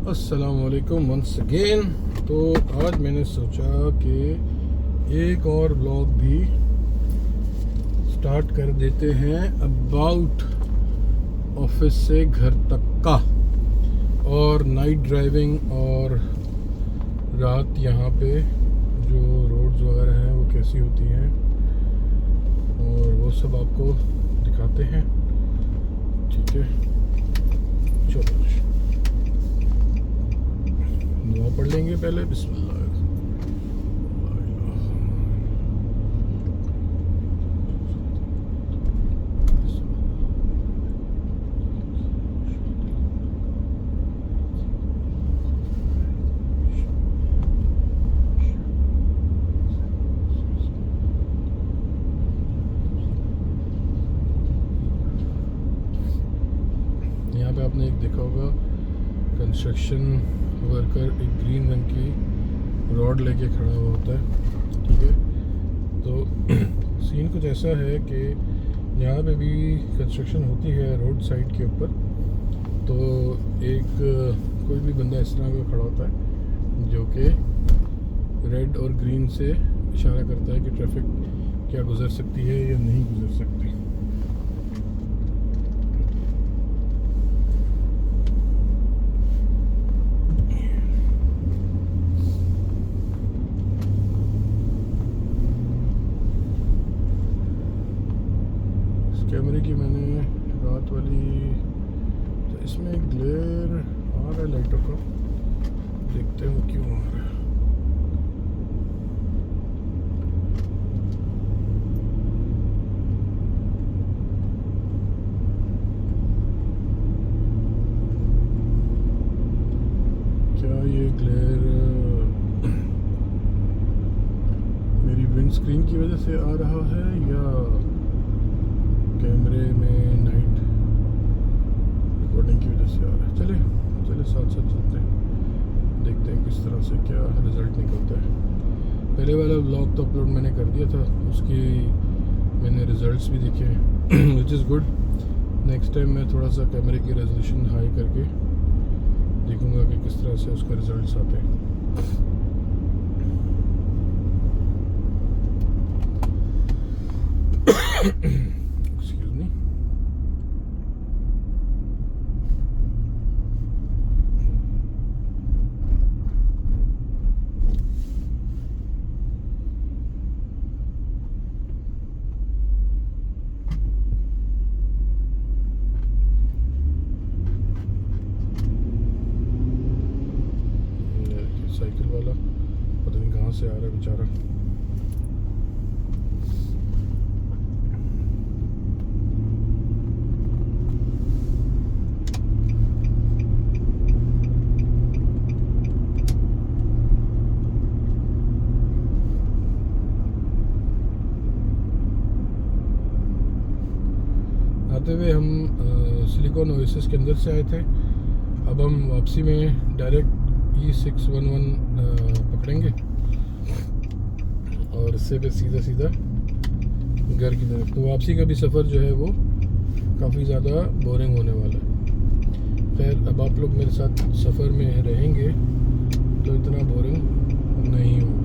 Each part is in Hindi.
अस्सलामुअलैकुम वंस अगेन। तो आज मैंने सोचा कि एक और ब्लॉग भी स्टार्ट कर देते हैं अबाउट ऑफिस से घर तक का, और नाइट ड्राइविंग और रात यहाँ पे जो रोड्स वगैरह हैं वो कैसी होती हैं, और वो सब आपको दिखाते हैं। ठीक है, चलो दुआ पढ़ लेंगे पहले। बिस्मिल्लाह। यहाँ पे आपने एक देखा होगा कंस्ट्रक्शन वर्कर एक ग्रीन रंग की रॉड लेके खड़ा हुआ होता है। ठीक है, तो सीन कुछ ऐसा है कि यहाँ पे भी कंस्ट्रक्शन होती है रोड साइड के ऊपर, तो एक कोई भी बंदा इस तरह का खड़ा होता है जो कि रेड और ग्रीन से इशारा करता है कि ट्रैफिक क्या गुजर सकती है या नहीं गुजर सकती। कैमरे की मैंने रात वाली, तो इसमें एक ग्लेयर आ रहा है लाइटों का, देखते हैं क्यों आ रहा है। क्या ये ग्लेयर मेरी विंड स्क्रीन की वजह से आ रहा है या कैमरे में नाइट रिकॉर्डिंग की वजह से आ रहा है? चले साथ साथ चलते हैं, देखते हैं किस तरह से क्या रिज़ल्ट निकलता है। पहले वाला व्लॉग तो अपलोड मैंने कर दिया था, उसकी मैंने रिज़ल्ट्स भी देखे हैं which is good. Next time मैं थोड़ा सा कैमरे की रेजोल्यूशन हाई करके देखूँगा कि किस तरह से उसका रिज़ल्ट्स आते हैं। साइकिल वाला पता नहीं कहाँ से आ रहा है बेचारा। आते हुए हम सिलिकॉन ओएसिस के अंदर से आए थे, अब हम वापसी में डायरेक्ट E611 पकड़ेंगे और इससे फिर सीधा घर की तरफ। तो वापसी का भी सफ़र जो है वो काफ़ी ज़्यादा बोरिंग होने वाला है। खैर, अब आप लोग मेरे साथ सफ़र में रहेंगे तो इतना बोरिंग नहीं होगा।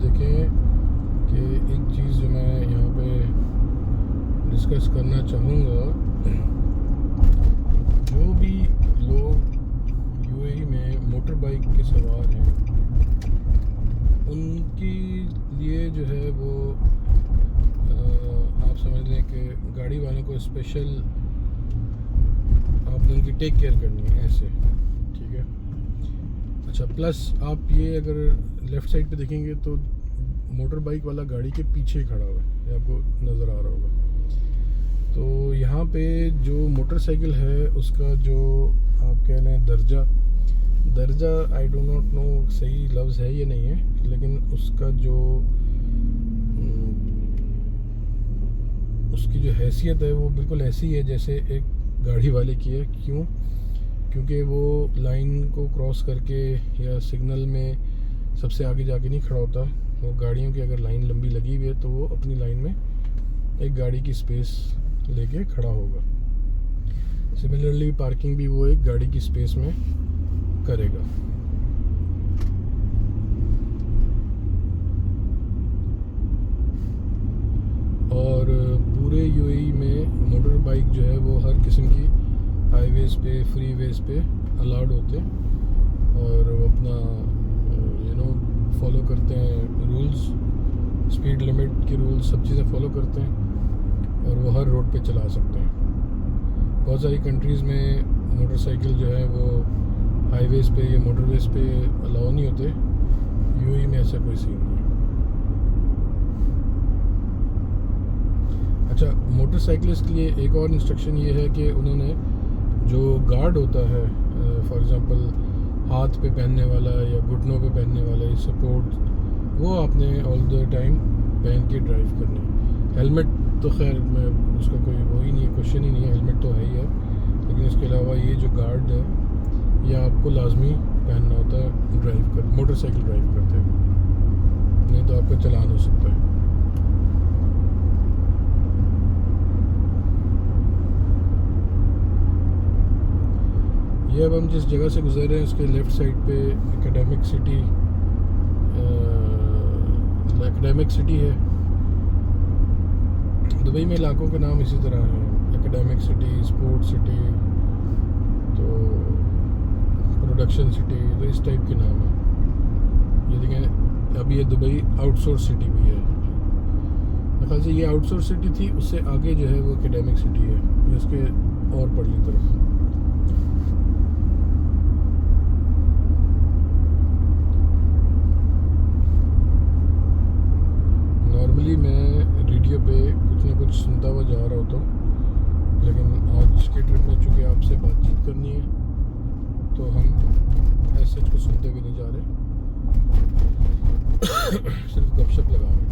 देखें कि एक चीज़ जो मैं यहाँ पे डिस्कस करना चाहूँगा, जो भी लोग यूएई में मोटर बाइक के सवार हैं उनके लिए जो है वो आप समझ लें कि गाड़ी वालों को स्पेशल आपने उनकी टेक केयर करनी है ऐसे, ठीक है। अच्छा, प्लस आप ये अगर लेफ़्ट साइड पे देखेंगे तो मोटर बाइक वाला गाड़ी के पीछे खड़ा हुआ है, ये आपको नज़र आ रहा होगा। तो यहाँ पे जो मोटरसाइकिल है उसका जो आप कह लें दर्जा आई डो नॉट नो सही लफ्ज़ है या नहीं है, लेकिन उसका जो उसकी जो हैसियत है वो बिल्कुल ऐसी है जैसे एक गाड़ी वाले की है। क्यों? क्योंकि वो लाइन को क्रॉस करके या सिग्नल में सबसे आगे जाके नहीं खड़ा होता। वो गाड़ियों की अगर लाइन लंबी लगी हुई है तो वो अपनी लाइन में एक गाड़ी की स्पेस लेके खड़ा होगा। सिमिलरली पार्किंग भी वो एक गाड़ी की स्पेस में करेगा। और पूरे यूएई में मोटर बाइक जो है वो हर किस्म की हाईवेज़ पे, फ्रीवेज़ पे अलाउड होते हैं और वो अपना फॉलो करते हैं रूल्स, स्पीड लिमिट के रूल्स, सब चीज़ें फॉलो करते हैं और वो हर रोड पे चला सकते हैं। बहुत सारी कंट्रीज़ में मोटरसाइकिल जो है वो हाईवेज़ पे या मोटरवेज़ पे अलाउ नहीं होते। यूएई में ऐसा कोई सीन नहीं है। अच्छा, मोटरसाइकिलिस्ट के लिए एक और इंस्ट्रक्शन ये है कि उन्होंने जो गार्ड होता है, फॉर एग्ज़ाम्पल हाथ पे पहनने वाला या घुटनों पे पहनने वाला ये सपोर्ट, वो आपने ऑल द टाइम पहन के ड्राइव करनी है। हेलमेट तो खैर मैं उसका कोई वो ही नहीं है, क्वेश्चन ही नहीं है, हेलमेट तो है ही है, लेकिन इसके अलावा ये जो गार्ड है ये आपको लाजमी पहनना होता है मोटरसाइकिल ड्राइव करते हैं, नहीं तो आपका चालान हो सकता है। ये अब हम जिस जगह से गुजर रहे हैं उसके लेफ़्ट साइड पे एकेडमिक सिटी है। दुबई में इलाकों के नाम इसी तरह हैं, एकेडमिक सिटी, स्पोर्ट्स सिटी, तो प्रोडक्शन सिटी, तो इस टाइप के नाम हैं। ये देखें, अभी ये दुबई आउटसोर्स सिटी भी है। मेरे ख्याल से ये आउटसोर्स सिटी थी, उससे आगे जो है वो एकेडमिक सिटी है, ये उसके और पड़ली तरफ। नॉर्मली मैं रेडियो पे कुछ ना कुछ सुनता हुआ जा रहा होता हूँ, लेकिन आज के ट्रिप में चूँकि आपसे बातचीत करनी है तो हम ऐसे कुछ सुनते हुए नहीं जा रहे, सिर्फ गपशप लगा रहे हैं।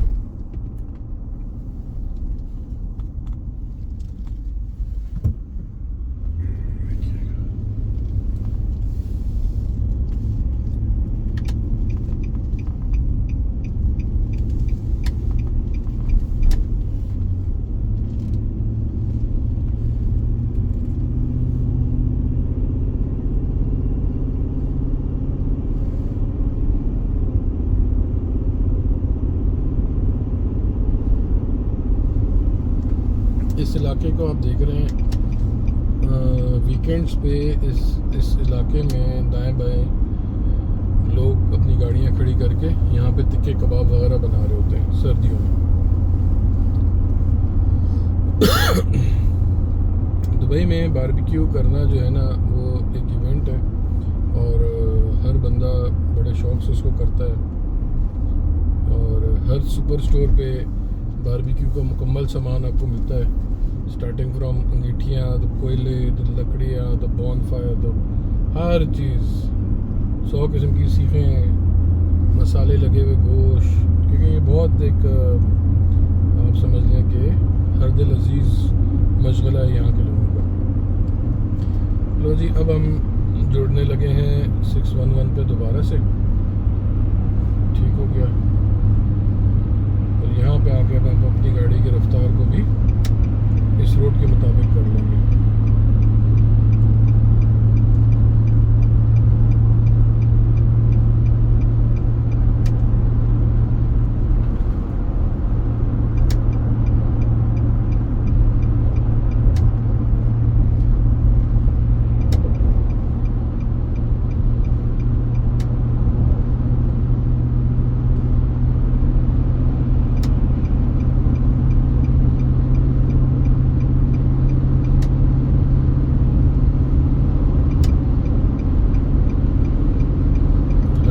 इस इलाके को आप देख रहे हैं, वीकेंड्स पे इस इलाके में दाएं बाएं लोग अपनी गाड़ियां खड़ी करके यहाँ पे तिक्के कबाब वगैरह बना रहे होते हैं सर्दियों में। दुबई में बारबेक्यू करना जो है ना वो एक इवेंट है और हर बंदा बड़े शौक से उसको करता है और हर सुपर स्टोर पे बारबेक्यू का मुकम्मल सामान आपको मिलता है, स्टार्टिंग फ्रॉम अंगीठियाँ, तो कोयले, तो लकड़ियाँ, तो बॉनफायर, तो हर चीज़, 100 किस्म की सीखें, मसाले लगे हुए गोश्त, क्योंकि ये बहुत एक आप समझ लें कि हर दिल अजीज़ मशगला है यहाँ के लोगों का। लो जी, अब हम जुड़ने लगे हैं 611 पे दोबारा से, ठीक हो गया। और यहाँ पे आके अब हम अपनी गाड़ी की रफ्तार को भी इस रोड के मुताबिक कर लेंगे।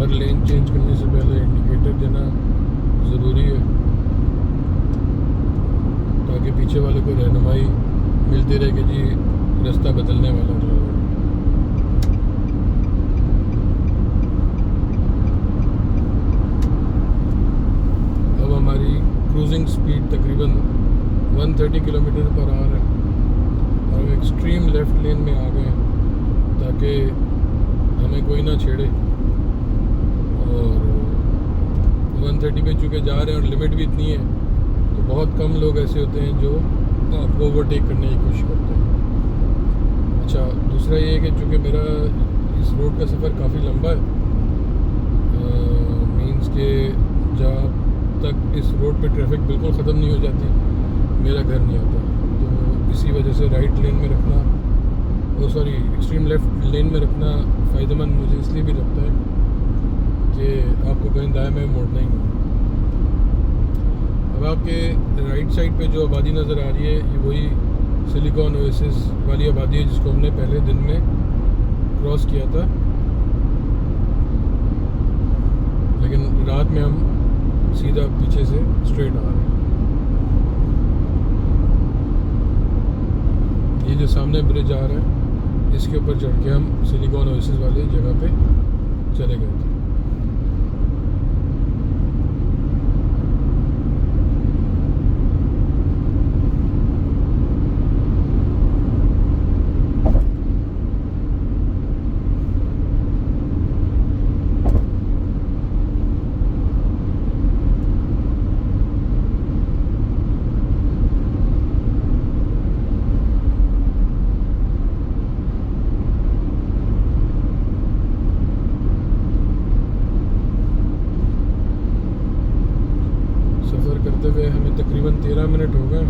हर लेन चेंज करने से पहले इंडिकेटर देना ज़रूरी है, ताकि पीछे वाले को रहनुमाई मिलती रहे कि जी रास्ता बदलने वाला है। अब हमारी क्रूजिंग स्पीड तकरीबन 130 किलोमीटर पर आ रहा है और हम एक्सट्रीम लेफ़्ट लेन में आ गए ताकि हमें कोई ना छेड़े। और 130 पे चूँकि जा रहे हैं और लिमिट भी इतनी है, तो बहुत कम लोग ऐसे होते हैं जो आपको ओवरटेक करने की कोशिश करते हैं। अच्छा, दूसरा ये है कि चूँकि मेरा इस रोड का सफ़र काफ़ी लंबा है, मींस के जब तक इस रोड पे ट्रैफिक बिल्कुल ख़त्म नहीं हो जाती मेरा घर नहीं आता। तो इसी वजह से राइट लेन में रखना, एक्सट्रीम लेफ़्ट लेन में रखना फ़ायदेमंद मुझे इसलिए भी लगता है कि आपको कहीं दाएं में मोड़ना ही नहीं। अब आपके राइट साइड पे जो आबादी नज़र आ रही है, ये वही सिलिकॉन ओएसिस वाली आबादी है जिसको हमने पहले दिन में क्रॉस किया था, लेकिन रात में हम सीधा पीछे से स्ट्रेट आ रहे हैं। ये जो सामने ब्रिज आ रहा है, इसके ऊपर चढ़ के हम सिलिकॉन ओएसिस वाली जगह पे चले गए थे। करते हुए हमें तकरीबन 13 मिनट हो गए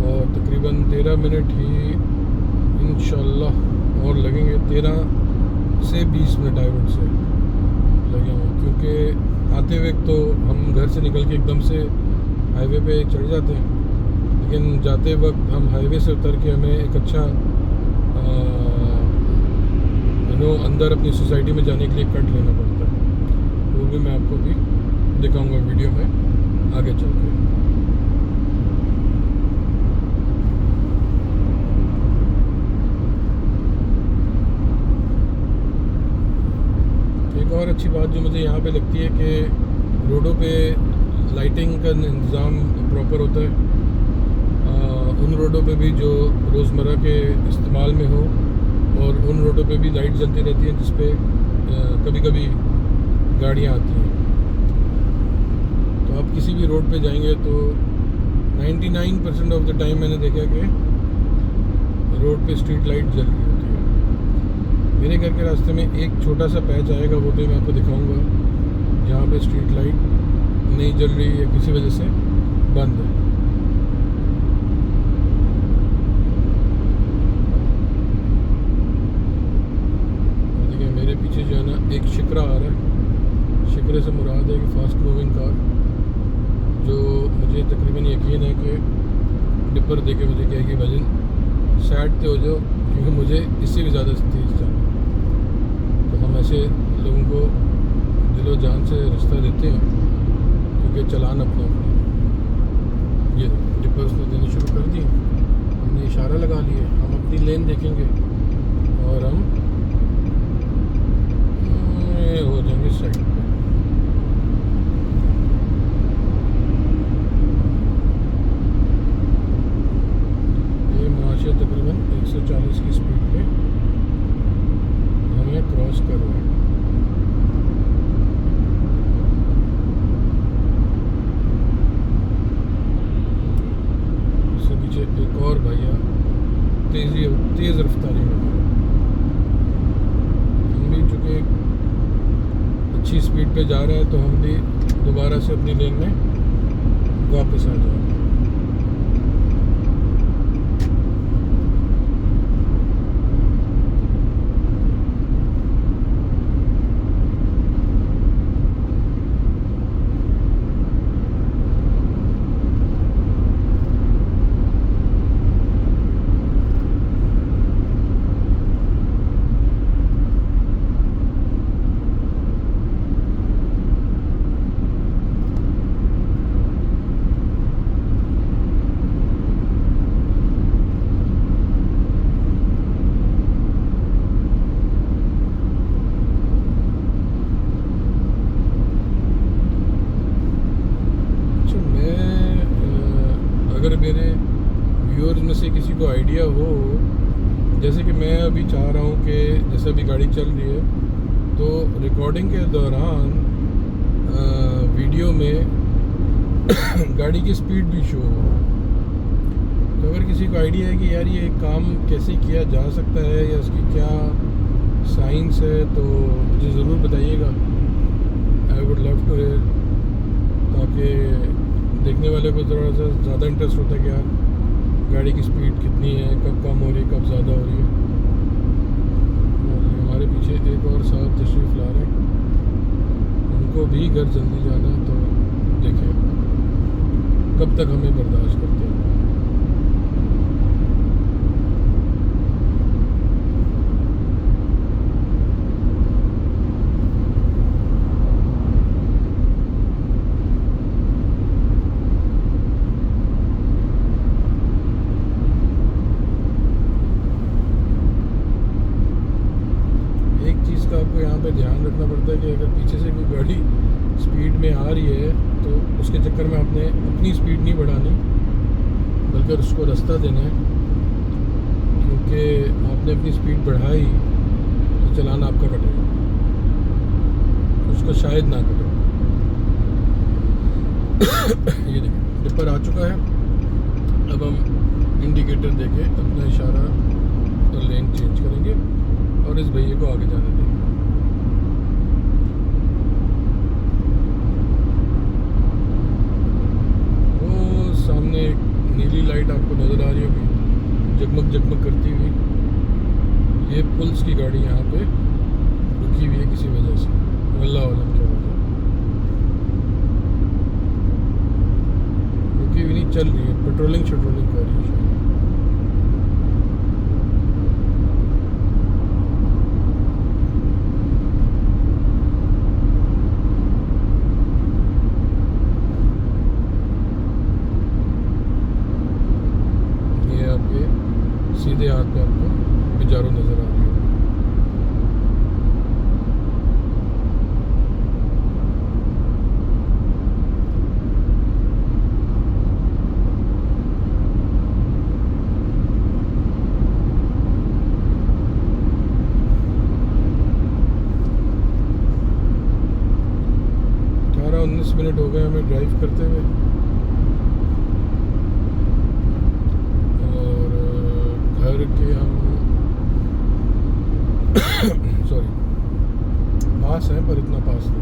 और तकरीबन 13 मिनट ही इंशाल्लाह और लगेंगे, 13 से 20 मिनट आई वुड से लगेंगे, क्योंकि आते हुए तो हम घर से निकल के एकदम से हाईवे पे चढ़ जाते हैं, लेकिन जाते वक्त हम हाईवे से उतर के हमें एक अच्छा अंदर अपनी सोसाइटी में जाने के लिए कट लेना पड़ता है। वो भी मैं आपको भी दिखाऊंगा वीडियो में आगे चल के। एक और अच्छी बात जो मुझे यहाँ पे लगती है कि रोडों पे लाइटिंग का इंतज़ाम प्रॉपर होता है। उन रोडों पे भी जो रोज़मर्रा के इस्तेमाल में हो, और उन रोडों पे भी लाइट जलती रहती है जिस पे कभी कभी गाड़ियाँ आती हैं। तो आप किसी भी रोड पे जाएंगे तो 99% ऑफ द टाइम मैंने देखा कि रोड पे स्ट्रीट लाइट जल रही होती है। मेरे घर के रास्ते में एक छोटा सा पैच आएगा, वो भी मैं आपको दिखाऊंगा, जहाँ पे स्ट्रीट लाइट नहीं जल रही है, किसी वजह से बंद है। पीछे जो है ना एक शिकरा आ रहा है, शिकरे से मुराद है कि फास्ट मूविंग कार, जो मुझे तकरीबन यकीन है कि डिपर दे के मुझे कहेगी भजन साइड पे हो जाओ, क्योंकि मुझे इससे भी ज़्यादा तेज़ जाना। तो हम ऐसे लोगों को दिलो जान से रास्ता देते हैं, क्योंकि चलान अपना अपना। ये डिपर उसने देनी शुरू कर दी, हमने इशारा लगा लिए, हम अपनी लेन देखेंगे और हम हो जाएंगे साइड पे। ये माशा तकरीबन 140 की स्पीड पे हमें क्रॉस कर रहा है। इससे पीछे एक और भैया तेज़ रफ्तारी में, हम भी चूँकि अच्छी स्पीड पे जा रहे हैं तो हम भी दोबारा से अपनी लेन में वापस आ जाएंगे। को आइडिया हो, जैसे कि मैं अभी चाह रहा हूँ कि जैसे अभी गाड़ी चल रही है तो रिकॉर्डिंग के दौरान वीडियो में गाड़ी की स्पीड भी शो हो। तो अगर किसी को आइडिया है कि यार ये काम कैसे किया जा सकता है या उसकी क्या साइंस है तो मुझे ज़रूर बताइएगा। I would love to hear, ताकि देखने वाले को थोड़ा सा ज़्यादा इंटरेस्ट होता है कि यार गाड़ी की स्पीड कितनी है, कब कम हो रही है, कब ज़्यादा हो रही है। हमारे पीछे एक और साहब तशरीफ़ ला रहे हैं, उनको भी घर जल्दी जाना है, तो देखिए कब तक हमें बर्दाश्त करते हैं। आपको यहाँ पे ध्यान रखना पड़ता है कि अगर पीछे से कोई गाड़ी स्पीड में आ रही है तो उसके चक्कर में आपने अपनी स्पीड नहीं बढ़ानी, बल्कि उसको रास्ता देना है, क्योंकि आपने अपनी स्पीड बढ़ाई तो चालान आपका कटेगा, उसको शायद ना कटे। ये देखिए डिपर आ चुका है। अब हम इंडिकेटर देके अपना इशारा और लेन चेंज करेंगे और इस भैया को आगे जाने देंगे। वो सामने एक नीली लाइट आपको नज़र आ रही होगी जगमग जगमग करती हुई। ये पुलिस की गाड़ी यहाँ पे रुकी हुई है किसी वजह से, अल्लाह आलम क्या वजह, रुकी हुई नहीं, चल रही है, पेट्रोलिंग कर रही है। सीधे हाथ पे आपको बिजारो नज़र आ रही है। अठारह 19 मिनट हो गए हमें ड्राइव करते हुए, घर के हम सॉरी पास हैं पर इतना पास नहीं।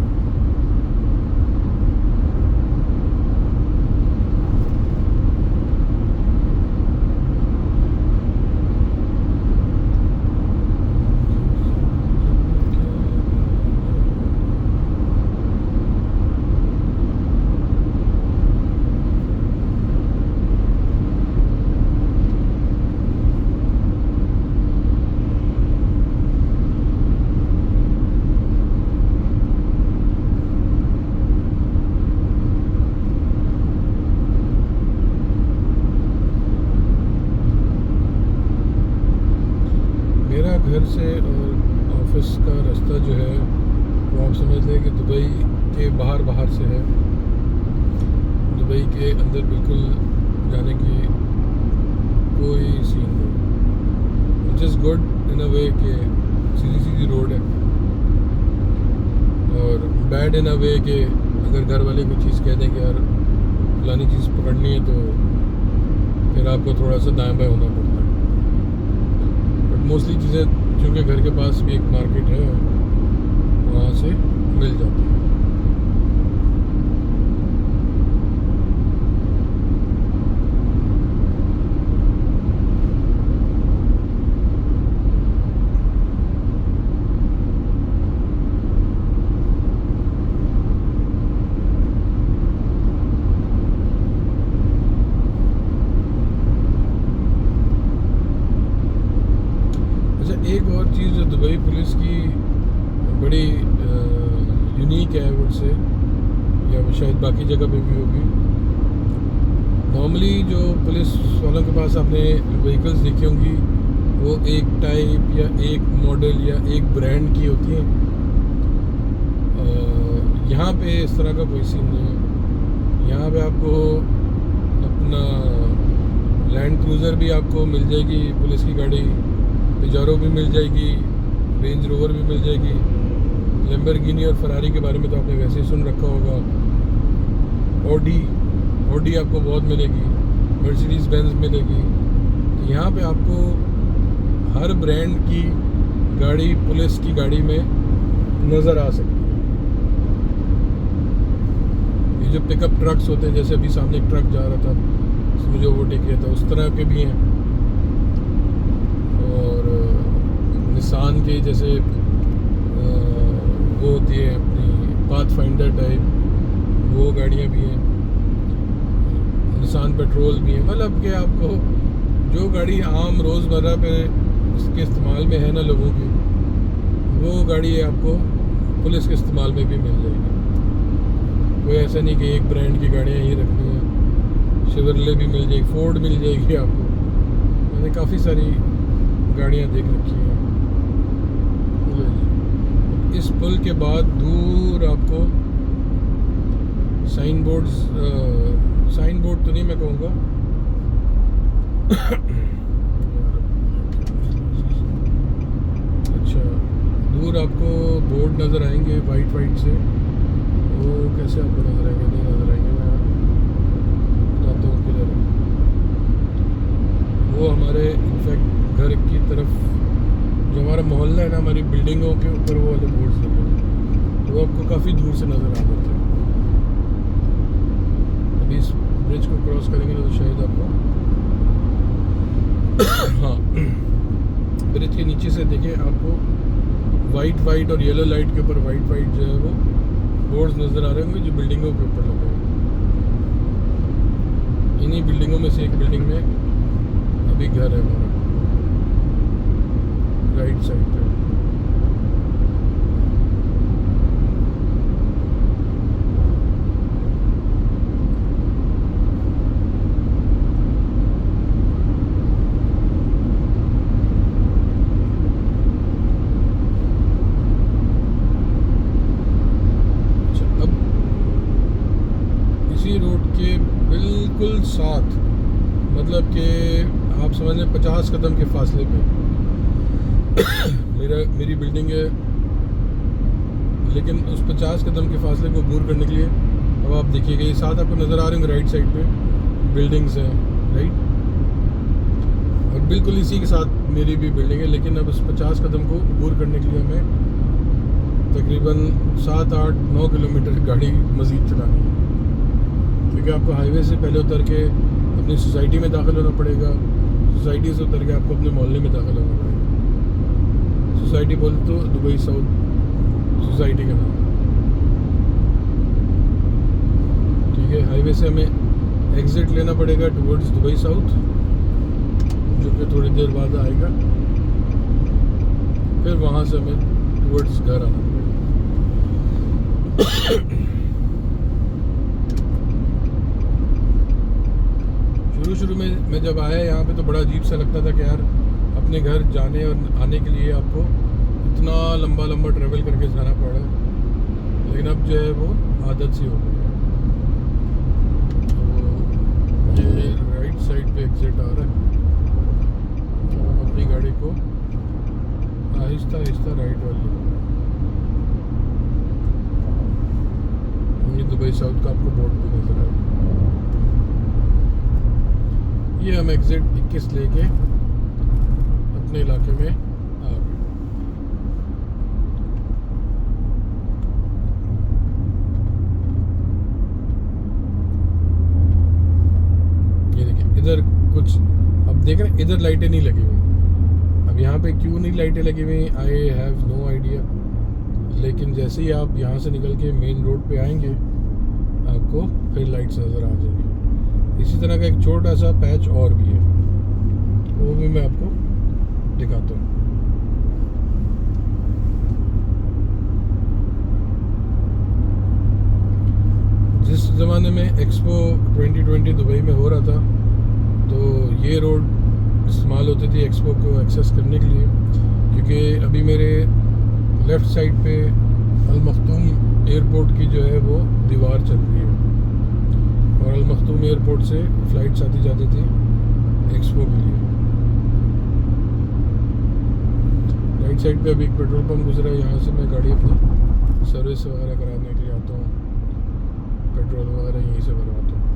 घर से और ऑफिस का रास्ता जो है वो आप समझ लें कि दुबई के बाहर से है। दुबई के अंदर बिल्कुल जाने की कोई सीन नहीं, विच इज़ गुड इन अ वे कि सीधी रोड है, और बैड इन अ वे कि अगर घर वाले कोई चीज़ कह दें कि यार फलानी चीज़ पकड़नी है तो फिर आपको थोड़ा सा दाएं बाएं होना पड़ता है। मोस्टली चीज़ें चूँकि घर के पास भी एक मार्केट है वहाँ से मिल जाती है। एक और चीज़ जो दुबई पुलिस की बड़ी यूनिक है वुड से, या वो शायद बाकी जगह पे भी होगी, नॉर्मली जो पुलिस वालों के पास आपने व्हीकल्स देखी होंगी वो एक टाइप या एक मॉडल या एक ब्रांड की होती हैं। यहाँ पे इस तरह का कोई सीन नहीं है। यहाँ पे आपको अपना लैंड क्रूज़र भी आपको मिल जाएगी, पुलिस की गाड़ी, पिजारो भी मिल जाएगी, रेंज रोवर भी मिल जाएगी। लैम्बोर्गिनी और फरारी के बारे में तो आपने वैसे ही सुन रखा होगा। ऑडी आपको बहुत मिलेगी, मर्सिडीज़ बेंज मिलेगी। तो यहाँ पे आपको हर ब्रांड की गाड़ी पुलिस की गाड़ी में नज़र आ सकती है। ये जो पिकअप ट्रक्स होते हैं, जैसे अभी सामने एक ट्रक जा रहा था, मुझे ओवरटेक किया था, उस तरह के भी हैं। और निसान के जैसे वो होती है अपनी पाथ फाइंडर टाइप, वो गाड़ियाँ भी हैं। निसान पेट्रोल भी है। मतलब कि आपको जो गाड़ी आम रोज़मर्रा पे इसके इस्तेमाल में है ना लोगों की, वो गाड़ी आपको पुलिस के इस्तेमाल में भी मिल जाएगी। कोई ऐसा नहीं कि एक ब्रांड की गाड़ियाँ ही रखनी है। शेवरले भी मिल जाएगी, फोर्ड मिल जाएगी आपको। मैंने काफ़ी सारी गाड़ियाँ देख रखी हैं। इस पुल के बाद दूर आपको साइन बोर्ड तो नहीं मैं कहूँगा, अच्छा दूर आपको बोर्ड नज़र आएंगे वाइट से। वो कैसे आपको नज़र आएंगे? नहीं नज़र आएंगे, मैं बताता हूँ किधर। वो हमारे इनफैक्ट घर की तरफ जो हमारा मोहल्ला है ना, हमारी बिल्डिंगों के ऊपर वो वाले बोर्ड्स लगे हैं, तो वो आपको काफ़ी दूर से नज़र आ जाते हैं। अभी इस ब्रिज को क्रॉस करेंगे ना तो शायद आपको हाँ, ब्रिज के नीचे से देखिए आपको वाइट और येलो लाइट के ऊपर वाइट जो है वो बोर्ड्स नज़र आ रहे होंगे, जो बिल्डिंगों के ऊपर लगे हैं। इन्हीं बिल्डिंगों में से एक बिल्डिंग में अभी घर है हमारा, राइट साइड पे। अच्छा, अब इसी रोड के बिल्कुल साथ, मतलब कि आप समझ लें 50 कदम के फासले पे मेरी बिल्डिंग है। लेकिन उस 50 कदम के फासले को दूर करने के लिए अब आप देखिएगा, ये साथ आपको नज़र आ रहे होंगे राइट साइड पे बिल्डिंग्स हैं, राइट। और बिल्कुल इसी के साथ मेरी भी बिल्डिंग है। लेकिन अब उस 50 कदम को दूर करने के लिए हमें तकरीबन 7, 8, 9 किलोमीटर गाड़ी मज़ीद चलानी है, क्योंकि आपको हाईवे से पहले उतर के अपनी सोसाइटी में दाखिल होना पड़ेगा, सोसाइटी से उतर के आपको अपने मोहल्ले में दाखिल होना पड़ेगा। सोसाइटी बोलते तो दुबई साउथ सोसाइटी का नाम, ठीक है। हाईवे से हमें एग्जिट लेना पड़ेगा टुवर्ड्स दुबई साउथ, जो कि थोड़ी देर बाद आएगा। फिर वहाँ से हमें टुवर्ड्स घर आना पड़ेगा। शुरू में मैं जब आया यहाँ पे तो बड़ा अजीब सा लगता था कि यार अपने घर जाने और आने के लिए आपको इतना लंबा ट्रैवल करके जाना पड़ा है। लेकिन अब जो है वो आदत सी हो गई है। तो ये राइट साइड पे एग्जिट आ रहा है, तो हम अपनी गाड़ी को आहिस्ता राइट वाली, ये दुबई साउथ का आपको बोर्ड भी नजर आएगा। ये हम एग्जिट 21 लेके अपने इलाके में आ गए। ये देखिए इधर कुछ, अब देख रहे हैं इधर लाइटें नहीं लगी हुई। अब यहाँ पे क्यों नहीं लाइटें लगी हुई, आई हैव नो आइडिया। लेकिन जैसे ही आप यहाँ से निकल के मेन रोड पे आएंगे आपको फिर लाइट्स नज़र आ जाएंगी। इसी तरह का एक छोटा सा पैच और भी है, वो भी मैं आपको दिखाता हूँ। जिस ज़माने में एक्सपो 2020 दुबई में हो रहा था, तो ये रोड इस्तेमाल होती थी एक्सपो को एक्सेस करने के लिए, क्योंकि अभी मेरे लेफ़्ट साइड पे अल मख्तूम एयरपोर्ट की जो है वो दीवार चल रही है, और अल मख्तूम एयरपोर्ट से फ़्लाइट्स आती जाती थी एक्सपो के लिए। राइट साइड पे अभी एक पेट्रोल पंप गुजरा है, यहाँ से मैं गाड़ी अपनी सर्विस वगैरह कराने के लिए आता हूँ, पेट्रोल वगैरह यहीं से भरवाता हूँ।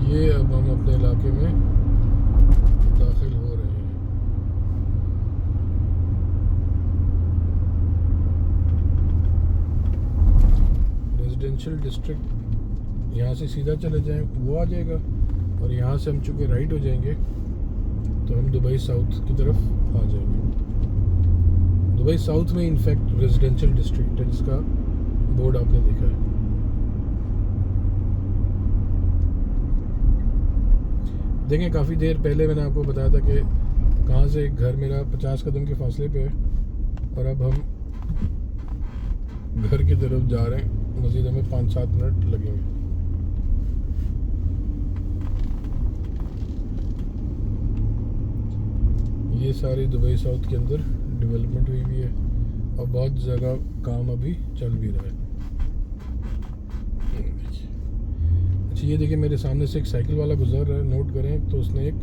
ये अब हम अपने इलाके में दाखिल हो रहे हैं। रेजिडेंशियल डिस्ट्रिक्ट, यहाँ से सीधा चले जाएं वो आ जाएगा, और यहाँ से हम चूँकि राइट हो जाएंगे तो हम दुबई साउथ की तरफ आ जाएंगे। दुबई साउथ में इनफैक्ट रेजिडेंशियल डिस्ट्रिक्ट है जिसका बोर्ड आपने देखा है। देखें, काफ़ी देर पहले मैंने आपको बताया था कि कहाँ से घर मेरा 50 कदम के फासले पे है, और अब हम घर की तरफ जा रहे हैं। मज़ीद हमें 5-7 मिनट लगेंगे। ये सारी दुबई साउथ के अंदर डेवलपमेंट हुई भी है, और बहुत जगह काम अभी चल भी रहा है। अच्छा, ये देखिए मेरे सामने से एक साइकिल वाला गुजर रहा है, नोट करें तो उसने एक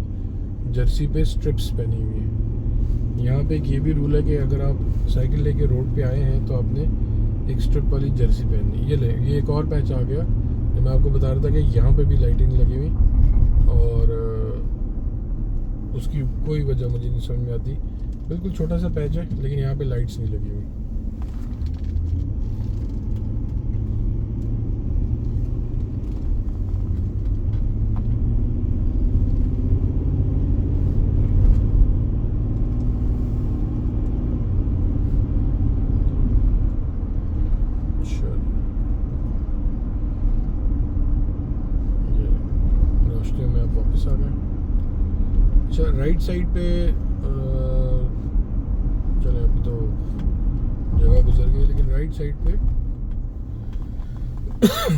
जर्सी पे स्ट्रिप्स पहनी हुई है। यहाँ पे एक ये भी रूल है कि अगर आप साइकिल लेके रोड पे आए हैं तो आपने एक स्ट्रिप वाली जर्सी पहननी। ये एक और पैच आ गया जो मैं आपको बता रहा था कि यहाँ पे भी लाइटिंग लगी हुई, और उसकी कोई वजह मुझे नहीं समझ में आती। बिल्कुल छोटा सा पैच है लेकिन यहाँ पे लाइट्स नहीं लगी हुई। रास्ते में आप वापस आ गए। अच्छा, राइट साइड पे चले, अभी तो जगह गुजर गई, लेकिन राइट साइड पे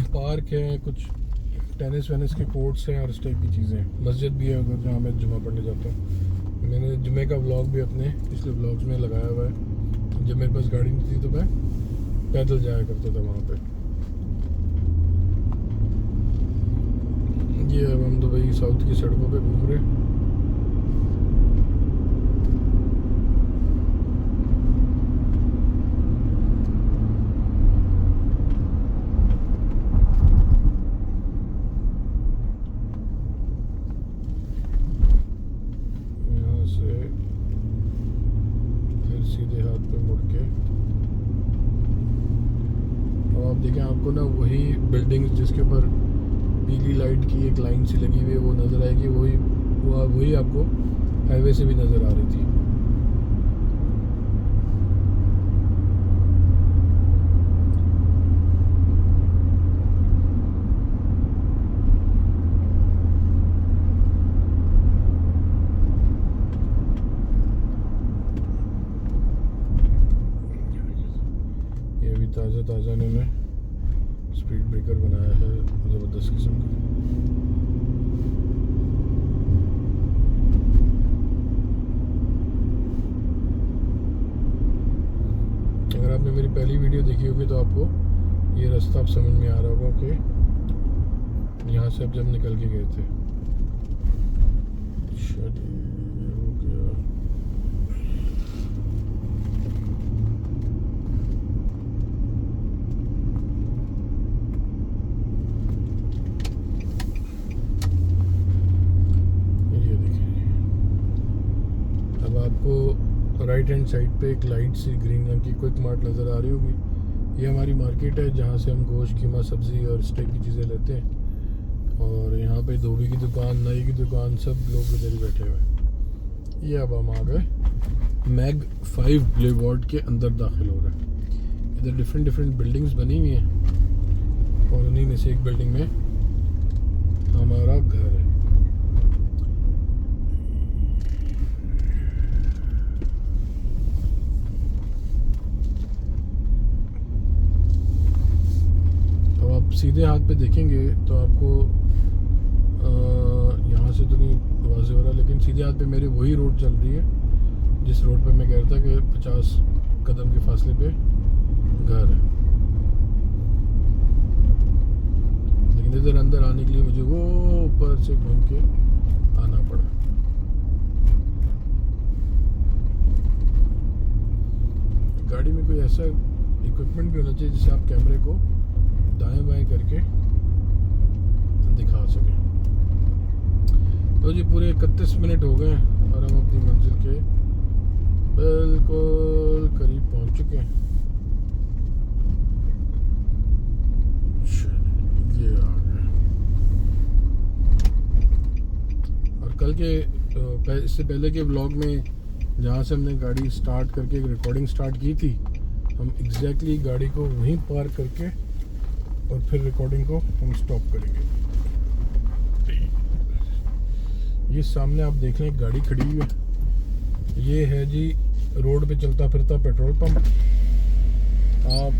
पार्क है, कुछ टेनिस वेनिस के कोर्ट्स हैं और इस टाइप की चीज़ें। मस्जिद भी है उधर जहाँ मैं जुमा पढ़ने जाता हूँ। मैंने जुमे का व्लॉग भी अपने पिछले व्लॉग्स में लगाया हुआ है। जब मेरे पास गाड़ी नहीं थी तो मैं पैदल जाया करता था वहाँ पे। ये अब हम दुबई साउथ की सड़कों पे घूम रहे हैं। सीधे हाथ पे मुड़ के और आप देखें, आपको ना वही बिल्डिंग्स जिसके ऊपर पीली लाइट की एक लाइन सी लगी हुई है वो नज़र आएगी। वही आपको हाईवे से भी नज़र आ रही थी। ताज़ा इन्होंने स्पीड ब्रेकर बनाया है ज़बरदस्त किस्म का। अगर आपने मेरी पहली वीडियो देखी होगी तो आपको ये रास्ता अब समझ में आ रहा होगा कि यहाँ से अब जब निकल के गए थे। आपको राइट हैंड साइड पे एक लाइट सी ग्रीन रंग की क्विक मार्ट नज़र आ रही होगी। ये हमारी मार्केट है जहाँ से हम गोश्त, कीमा, सब्ज़ी और इस टाइप की चीज़ें लेते हैं। और यहाँ पे धोबी की दुकान, नाई की दुकान, सब लोग इधर ही बैठे हुए हैं। ये अब हम आ गए मैग 5 बुलेवार्ड के अंदर दाखिल हो रहे हैं। इधर डिफरेंट बिल्डिंग्स बनी हुई हैं और उन्हीं में से एक बिल्डिंग में हमारा घर है। सीधे हाथ पे देखेंगे तो आपको यहाँ से तो नहीं वाज़े हो रहा, लेकिन सीधे हाथ पे मेरी वही रोड चल रही है जिस रोड पे मैं कह रहा था कि 50 कदम के फासले पे घर है। इधर अंदर आने के लिए मुझे वो ऊपर से घूम के आना पड़ा। गाड़ी में कोई ऐसा इक्विपमेंट भी होना चाहिए जिससे आप कैमरे को दाएं बाएं करके दिखा सकें। तो जी पूरे 31 मिनट हो गए और हम अपनी मंजिल के बिल्कुल करीब पहुंच चुके हैं। ये आ गए। और कल के इससे पहले के व्लॉग में जहाँ से हमने गाड़ी स्टार्ट करके रिकॉर्डिंग स्टार्ट की थी, हम एग्जैक्टली गाड़ी को वहीं पार्क करके और फिर रिकॉर्डिंग को हम स्टॉप करेंगे। ये सामने आप देख लें गाड़ी खड़ी हुई है, ये है जी रोड पे चलता फिरता पेट्रोल पंप। आप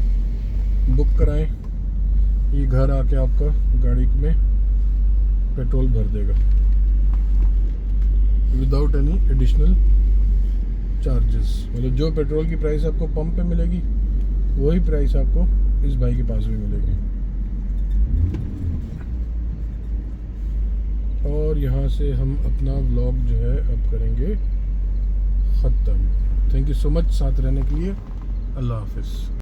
बुक कराएं, ये घर आके आपका गाड़ी में पेट्रोल भर देगा विदाउट एनी एडिशनल चार्जेस। मतलब जो पेट्रोल की प्राइस आपको पंप पे मिलेगी वही प्राइस आपको इस भाई के पास भी मिलेगी। और यहाँ से हम अपना व्लॉग जो है अब करेंगे ख़त्म। थैंक यू सो मच साथ रहने के लिए। अल्लाह हाफिज़।